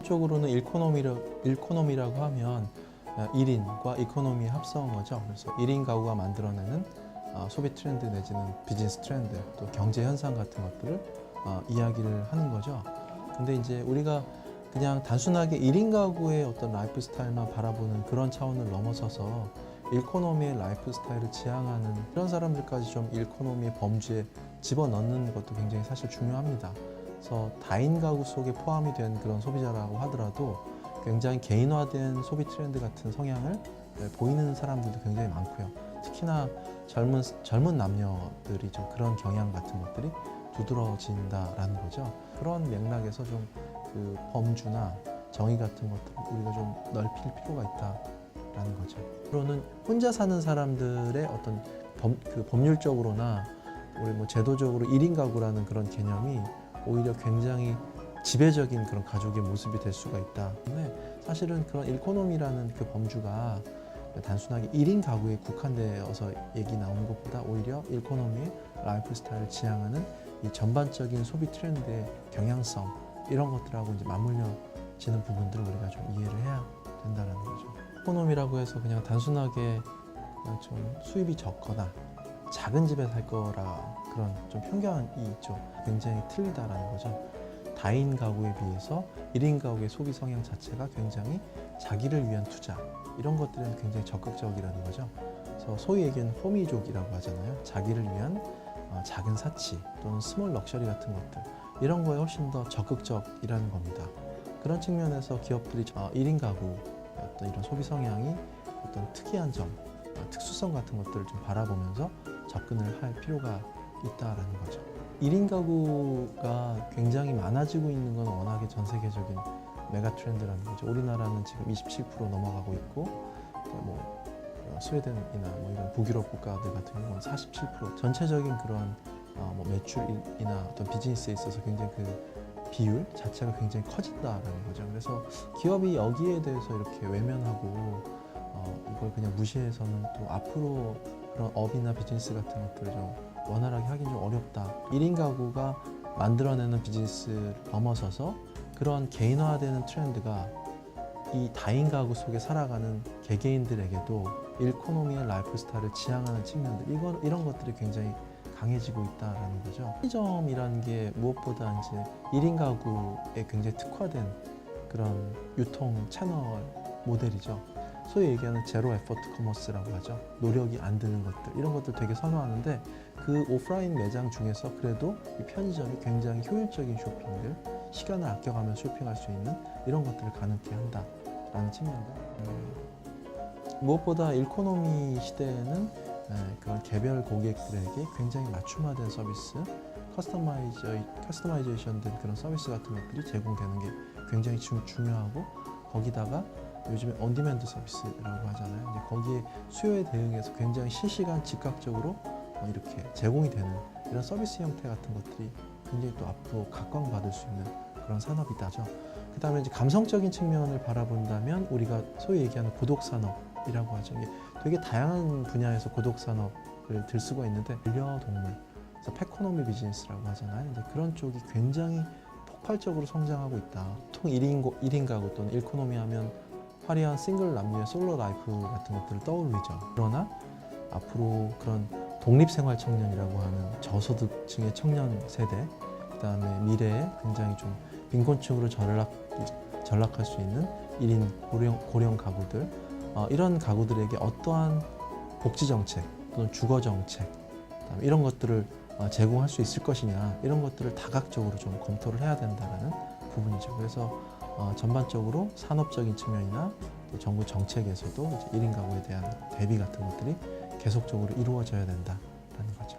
직접적으로는 일코노미라고 하면 1인과 이코노미의 합성어 거죠. 그래서 1인 가구가 만들어내는 소비 트렌드 내지는 비즈니스 트렌드, 또 경제 현상 같은 것들을 이야기를 하는 거죠. 근데 이제 우리가 그냥 단순하게 1인 가구의 어떤 라이프 스타일만 바라보는 그런 차원을 넘어서서 일코노미의 라이프 스타일을 지향하는 그런 사람들까지 좀 일코노미의 범주에 집어넣는 것도 굉장히 사실 중요합니다. 그래서 다인 가구 속에 포함이 된 그런 소비자라고 하더라도 굉장히 개인화된 소비 트렌드 같은 성향을 보이는 사람들도 굉장히 많고요. 특히나 젊은 남녀들이 좀 그런 경향 같은 것들이 두드러진다라는 거죠. 그런 맥락에서 좀 그 범주나 정의 같은 것들을 우리가 좀 넓힐 필요가 있다라는 거죠. 앞으로는 혼자 사는 사람들의 어떤 법률적으로나 우리 뭐 제도적으로 1인 가구라는 그런 개념이 오히려 굉장히 지배적인 그런 가족의 모습이 될 수가 있다. 때문에 사실은 그런 일코노미라는 그 범주가 단순하게 1인 가구에 국한되어서 얘기 나오는 것보다 오히려 일코노미의 라이프 스타일을 지향하는 이 전반적인 소비 트렌드의 경향성 이런 것들하고 이제 맞물려지는 부분들을 우리가 좀 이해를 해야 된다는 거죠. 일코노미라고 해서 그냥 단순하게 그냥 좀 수입이 적거나 작은 집에 살 거라 그런 좀 편견이 있죠. 굉장히 틀리다라는 거죠. 다인 가구에 비해서 1인 가구의 소비 성향 자체가 굉장히 자기를 위한 투자 이런 것들은 굉장히 적극적이라는 거죠. 그래서 소위 얘기하는 호미족이라고 하잖아요. 자기를 위한 작은 사치 또는 스몰 럭셔리 같은 것들 이런 거에 훨씬 더 적극적이라는 겁니다. 그런 측면에서 기업들이 1인 가구 어떤 이런 소비 성향이 어떤 특이한 점, 특수성 같은 것들을 좀 바라보면서 접근을 할 필요가 있다라는 거죠. 1인 가구가 굉장히 많아지고 있는 건 워낙에 전 세계적인 메가 트렌드라는 거죠. 우리나라는 지금 27% 넘어가고 있고, 뭐 스웨덴이나 뭐 이런 북유럽 국가들 같은 경우는 47% 전체적인 그런 뭐 매출이나 어떤 비즈니스에 있어서 굉장히 그 비율 자체가 굉장히 커진다라는 거죠. 그래서 기업이 여기에 대해서 이렇게 외면하고 이걸 그냥 무시해서는 또 앞으로 그런 업이나 비즈니스 같은 것들을 좀 원활하게 하긴 좀 어렵다. 1인 가구가 만들어내는 비즈니스를 넘어서서 그런 개인화되는 트렌드가 이 다인 가구 속에 살아가는 개개인들에게도 일코노미의 라이프 스타일을 지향하는 측면들 이런 것들이 굉장히 강해지고 있다라는 거죠. 편의점이라는 게 무엇보다 이제 1인 가구에 굉장히 특화된 그런 유통 채널 모델이죠. 소위 얘기하는 제로 에포트 커머스라고 하죠. 노력이 안 드는 것들 이런 것들 되게 선호하는데 그 오프라인 매장 중에서 그래도 이 편의점이 굉장히 효율적인 쇼핑들 시간을 아껴가면서 쇼핑할 수 있는 이런 것들을 가능케 한다라는 측면들. 무엇보다 일코노미 시대에는 그런 개별 고객들에게 굉장히 맞춤화된 서비스, 커스터마이제이션 된 그런 서비스 같은 것들이 제공되는 게 굉장히 중요하고 거기다가 요즘에 온디맨드 서비스라고 하잖아요. 이제 거기에 수요에 대응해서 굉장히 실시간 즉각적으로 이렇게 제공이 되는 이런 서비스 형태 같은 것들이 굉장히 또 앞으로 각광받을 수 있는 그런 산업이다죠. 그 다음에 이제 감성적인 측면을 바라본다면 우리가 소위 얘기하는 고독 산업이라고 하죠. 이게 되게 다양한 분야에서 고독 산업을 들 수가 있는데 반려동물, 그래서 패코노미 비즈니스라고 하잖아요. 이제 그런 쪽이 굉장히 폭발적으로 성장하고 있다. 보통 1인 가구 또는 일코노미 하면 화려한 싱글 남녀의 솔로 라이프 같은 것들을 떠올리죠. 그러나 앞으로 그런 독립생활 청년이라고 하는 저소득층의 청년 세대, 그 다음에 미래에 굉장히 좀 빈곤층으로 전락할 수 있는 1인 고령 가구들, 이런 가구들에게 어떠한 복지 정책 또는 주거 정책, 그다음에 이런 것들을 제공할 수 있을 것이냐 이런 것들을 다각적으로 좀 검토를 해야 된다는 부분이죠. 그래서 전반적으로 산업적인 측면이나 또 정부 정책에서도 이제 1인 가구에 대한 대비 같은 것들이 계속적으로 이루어져야 된다라는 거죠.